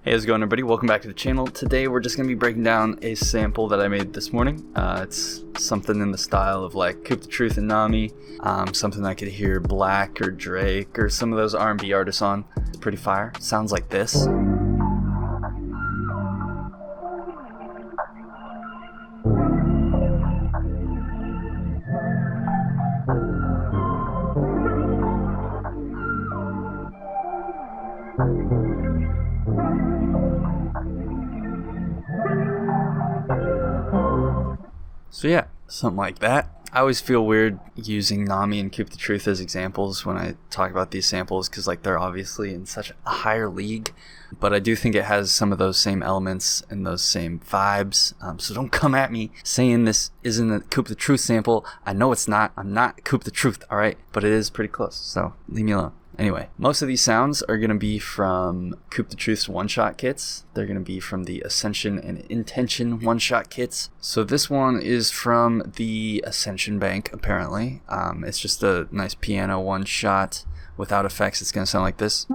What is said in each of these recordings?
Hey, how's it going, everybody? Welcome back to the channel. Today we're just going to be breaking down a sample that I made this morning. It's something in the style of like Coop The Truth and Nami, something I could hear Black or Drake or some of those R&B artists on. It's pretty fire. Sounds like this. So yeah, something like that. I always feel weird using Nami and Coop The Truth as examples when I talk about these samples because like they're obviously in such a higher league, but I do think it has some of those same elements and those same vibes. So don't come at me saying this isn't a Coop The Truth sample. I know it's not. I'm not Coop The Truth, all right? But it is pretty close, so leave me alone. Anyway, most of these sounds are going to be from Coop The Truth's one-shot kits. They're going to be from the Ascension and Intention one-shot kits. So this one is from the Ascension Bank, apparently. It's just a nice piano one-shot without effects. It's going to sound like this.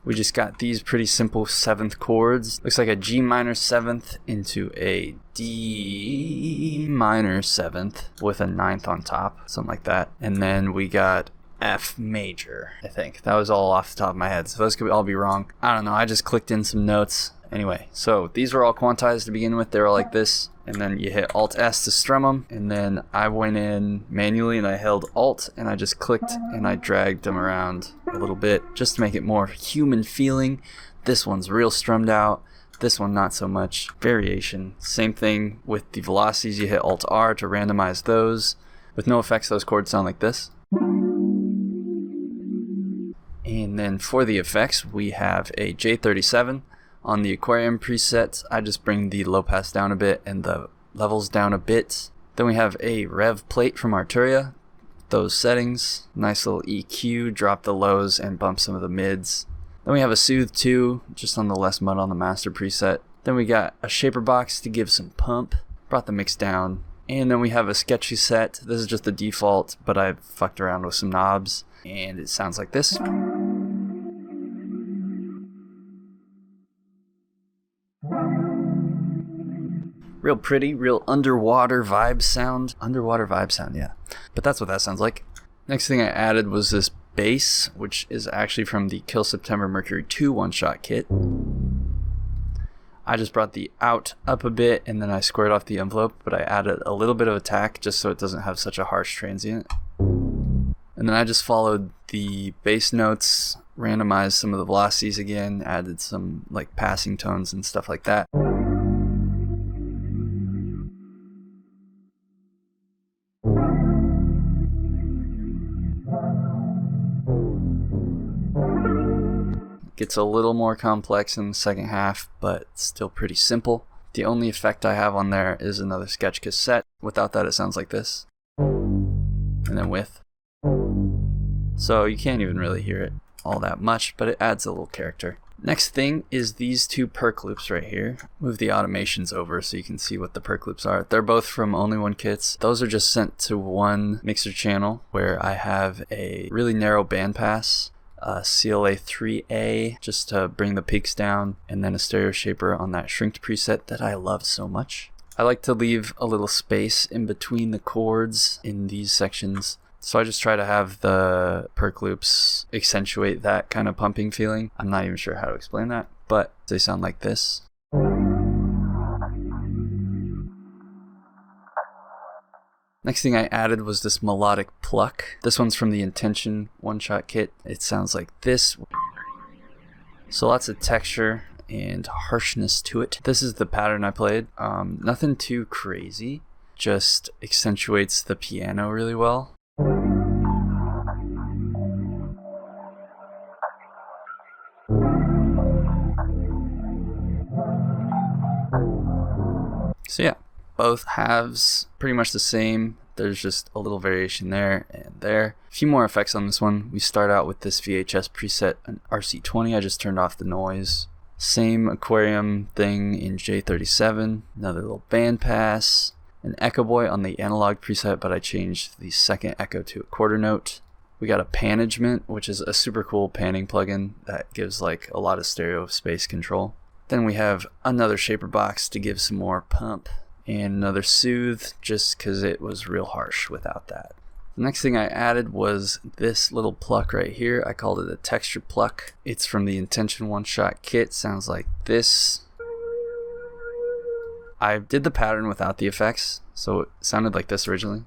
We just got these pretty simple 7th chords. Looks like a G minor 7th into a D minor 7th with a 9th on top, something like that. And then we got F major, I think. That was all off the top of my head, so those could all be wrong. I don't know, I just clicked in some notes. Anyway, so these were all quantized to begin with. They were like this, and then you hit Alt-S to strum them, and then I went in manually and I held Alt, and I just clicked and I dragged them around a little bit just to make it more human feeling. This one's real strummed out. This one not so much. Variation. Same thing with the velocities. You hit Alt-R to randomize those. With no effects, those chords sound like this. And then for the effects, we have a J37 on the aquarium preset. I just bring the low pass down a bit and the levels down a bit. Then we have a rev plate from Arturia. Those settings, nice little EQ, drop the lows and bump some of the mids. Then we have a soothe 2, just on the less mud on the master preset. Then we got a shaper box to give some pump, brought the mix down. And then we have a sketchy set. This is just the default, but I fucked around with some knobs and it sounds like this. Real pretty, real underwater vibe sound. Underwater vibe sound, yeah. But that's what that sounds like. Next thing I added was this bass, which is actually from the Kill September Mercury 2 one-shot kit. I just brought the out up a bit and then I squared off the envelope, but I added a little bit of attack just so it doesn't have such a harsh transient. And then I just followed the bass notes, randomized some of the velocities again, added some like passing tones and stuff like that. Gets a little more complex in the second half, but still pretty simple. The only effect I have on there is another sketch cassette. Without that, it sounds like this. And then with. So you can't even really hear it all that much, but it adds a little character. Next thing is these two perc loops right here. Move the automations over so you can see what the perc loops are. They're both from Only One Kits. Those are just sent to one mixer channel where I have a really narrow bandpass, CLA 3A just to bring the peaks down, and then a stereo shaper on that shrinked preset that I love so much. I like to leave a little space in between the chords in these sections, so I just try to have the perc loops accentuate that kind of pumping feeling. I'm not even sure how to explain that, but they sound like this. Next thing I added was this melodic pluck. This one's from the Intention one-shot kit. It sounds like this. So lots of texture and harshness to it. This is the pattern I played. Nothing too crazy. Just accentuates the piano really well. So yeah. Both halves pretty much the same. There's just a little variation there and there. A few more effects on this one. We start out with this VHS preset, an RC20. I just turned off the noise. Same aquarium thing in J37. Another little band pass. An echo boy on the analog preset, but I changed the second echo to a quarter note. We got a panagement, which is a super cool panning plugin that gives like a lot of stereo space control. Then we have another shaper box to give some more pump, and another soothe just because it was real harsh without that. The next thing I added was this little pluck right here. I called it a texture pluck. It's from the Intention one-shot kit. Sounds like this. I did the pattern without the effects, so it sounded like this originally.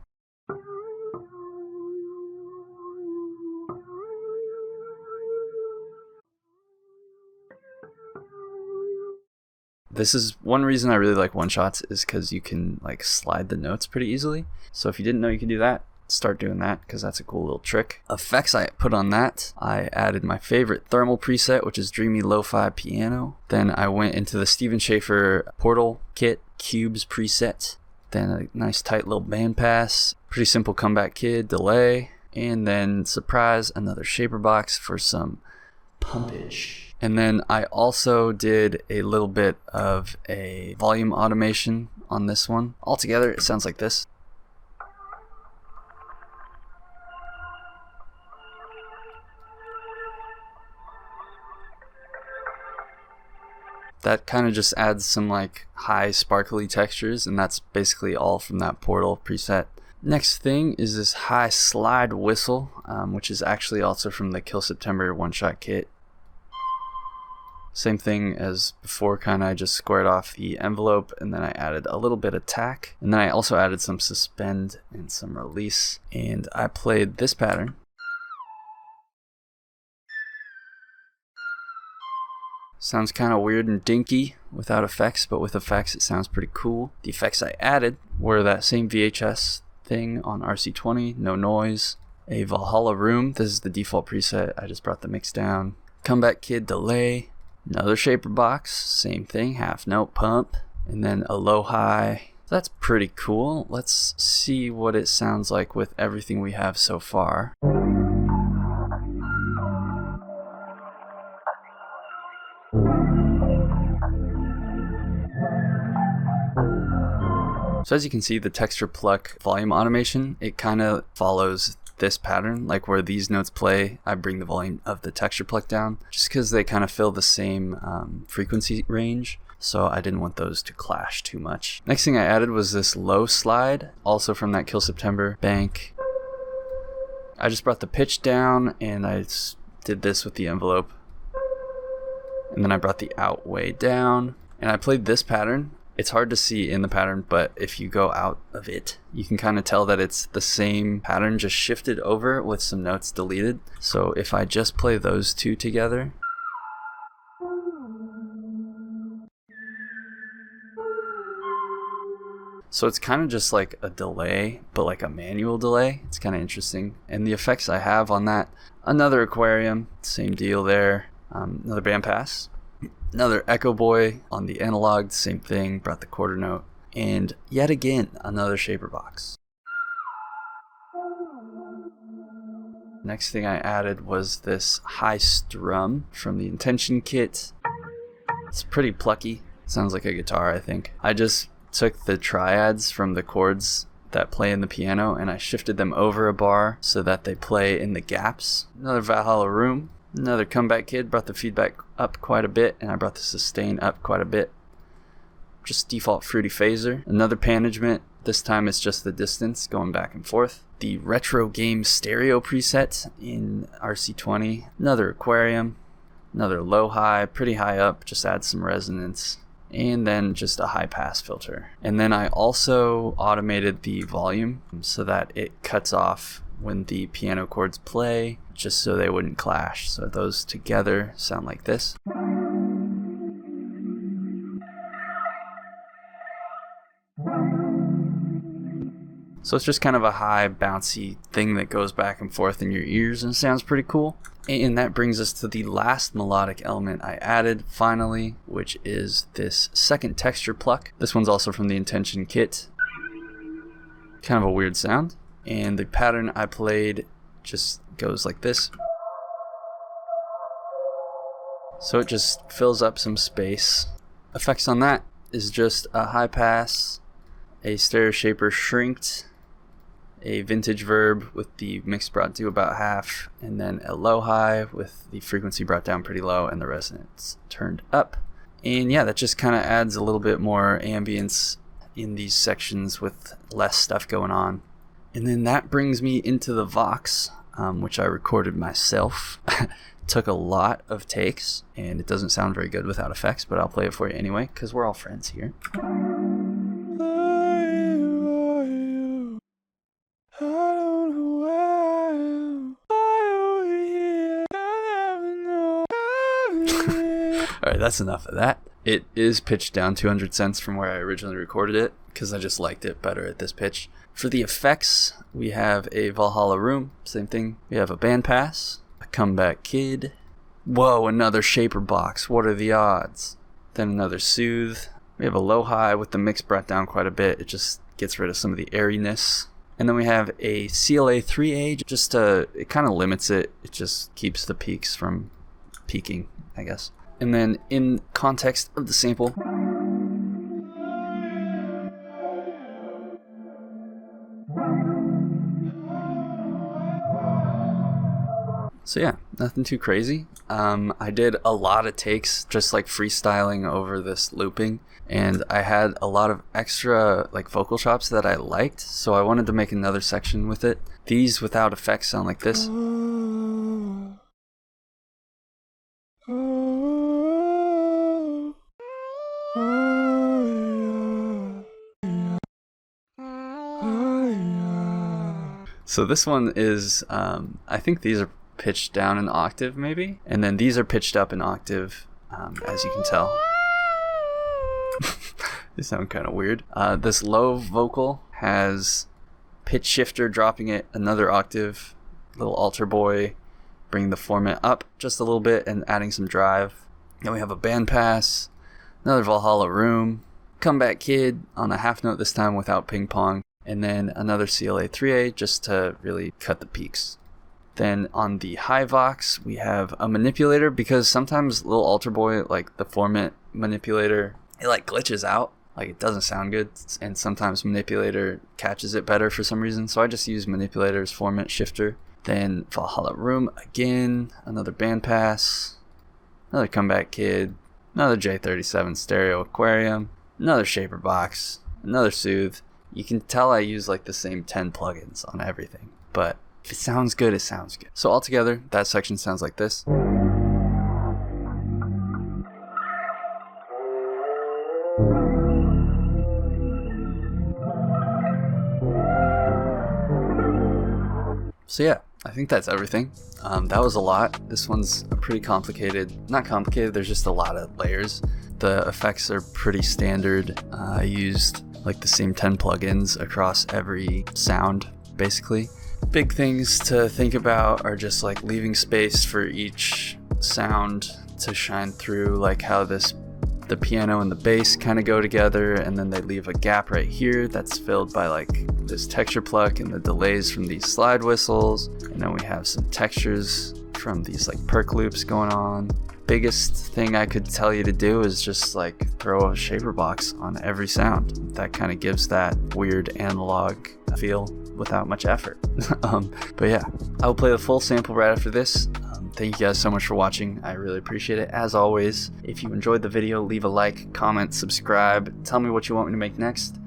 This is one reason I really like one-shots, is because you can like slide the notes pretty easily. So if you didn't know you could do that, start doing that, because that's a cool little trick. Effects I put on that, I added my favorite thermal preset, which is Dreamy Lo-Fi Piano. Then I went into the Steven Schaefer Portal Kit Cubes preset. Then a nice tight little bandpass, pretty simple Comeback Kid delay, and then surprise, another shaper box for some pumpage. And then I also did a little bit of a volume automation on this one. Altogether, it sounds like this. That kind of just adds some like high sparkly textures, and that's basically all from that Portal preset. Next thing is this high slide whistle, which is actually also from the Kill September one-shot kit. Same thing as before, kind of I just squared off the envelope, and then I added a little bit of tack, and then I also added some suspend and some release, and I played this pattern. Sounds kind of weird and dinky without effects, but with effects it sounds pretty cool. The effects I added were that same VHS thing on RC20, no noise, a Valhalla Room, this is the default preset, I just brought the mix down, Comeback Kid delay, another shaper box, same thing, half note pump, and then a low-high. That's pretty cool. Let's see what it sounds like with everything we have so far. So as you can see, the texture pluck volume automation, it kind of follows this pattern, like where these notes play, I bring the volume of the texture pluck down, just because they kind of fill the same frequency range, so I didn't want those to clash too much. Next thing I added was this low slide, also from that Kill September bank. I just brought the pitch down, and I did this with the envelope, and then I brought the out way down, and I played this pattern. It's hard to see in the pattern, but if you go out of it, you can kind of tell that it's the same pattern, just shifted over with some notes deleted. So if I just play those two together, so it's kind of just like a delay, but like a manual delay. It's kind of interesting. And the effects I have on that, another aquarium, same deal there, another bandpass. Another Echo Boy on the analog, same thing, brought the quarter note, and yet again another shaper box. Next thing I added was this high strum from the Intention kit. It's pretty plucky, sounds like a guitar, I think. I just took the triads from the chords that play in the piano and I shifted them over a bar so that they play in the gaps. Another Valhalla Room. Another Comeback Kid, brought the feedback up quite a bit, and I brought the sustain up quite a bit. Just default Fruity Phaser. Another panagement, this time it's just the distance going back and forth. The Retro Game Stereo preset in RC20. Another aquarium, another low-high, pretty high up, just add some resonance. And then just a high pass filter. And then I also automated the volume so that it cuts off when the piano chords play, just so they wouldn't clash. So those together sound like this. So it's just kind of a high bouncy thing that goes back and forth in your ears and sounds pretty cool. And that brings us to the last melodic element I added finally, which is this second texture pluck. This one's also from the Intention kit. Kind of a weird sound. And the pattern I played just goes like this. So it just fills up some space. Effects on that is just a high pass, a stereo shaper shrinked, a vintage verb with the mix brought to about half, and then a low high with the frequency brought down pretty low and the resonance turned up. And yeah, that just kind of adds a little bit more ambience in these sections with less stuff going on. And then that brings me into the Vox, which I recorded myself. Took a lot of takes, and it doesn't sound very good without effects, but I'll play it for you anyway, because we're all friends here. Alright, that's enough of that. It is pitched down 200 cents from where I originally recorded it, because I just liked it better at this pitch. For the effects, we have a Valhalla Room, same thing. We have a bandpass, a comeback kid. Whoa, another shaper box, what are the odds? Then another soothe. We have a low high with the mix brought down quite a bit. It just gets rid of some of the airiness. And then we have a CLA 3A, it kind of limits it. It just keeps the peaks from peaking, I guess. And then in context of the sample, so yeah, nothing too crazy. I did a lot of takes, just like freestyling over this looping, and I had a lot of extra like vocal chops that I liked, so I wanted to make another section with it. These without effects sound like this. So this one is, I think these are pitched down an octave maybe, and then these are pitched up an octave, as you can tell. They sound kind of weird. This low vocal has pitch shifter dropping it another octave, little altar boy, bringing the format up just a little bit and adding some drive. Then we have a bandpass, another Valhalla Room, comeback kid on a half note this time without ping pong, and then another CLA 3A just to really cut the peaks. Then on the high Vox, we have a manipulator, because sometimes little altar boy, like the format manipulator, it like glitches out, like it doesn't sound good, and sometimes manipulator catches it better for some reason, so I just use manipulator's format shifter. Then Valhalla Room again, another bandpass, another comeback kid, another J37 stereo aquarium, another shaper box, another soothe. You can tell I use like the same 10 plugins on everything, but if it sounds good, it sounds good. So altogether, that section sounds like this. So yeah, I think that's everything. That was a lot. This one's pretty complicated. Not complicated, there's just a lot of layers. The effects are pretty standard. I used like the same 10 plugins across every sound, basically. Big things to think about are just like leaving space for each sound to shine through, like how the piano and the bass kind of go together, and then they leave a gap right here that's filled by like this texture pluck and the delays from these slide whistles, and then we have some textures from these like perc loops going on. Biggest thing I could tell you to do is just like throw a shaper box on every sound. That kind of gives that weird analog feel without much effort. But yeah, I'll play the full sample right after this. Thank you guys so much for watching. I really appreciate it. As always, if you enjoyed the video, leave a like, comment, subscribe, tell me what you want me to make next.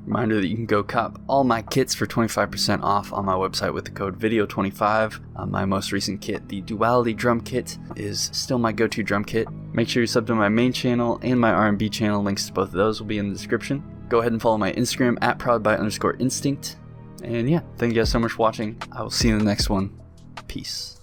Reminder that you can go cop all my kits for 25% off on my website with the code VIDEO25. My most recent kit, the Duality drum kit, is still my go-to drum kit. Make sure you sub to my main channel and my R&B channel. Links to both of those will be in the description. Go ahead and follow my Instagram at proudby_instinct. And yeah, thank you guys so much for watching. I will see you in the next one. Peace.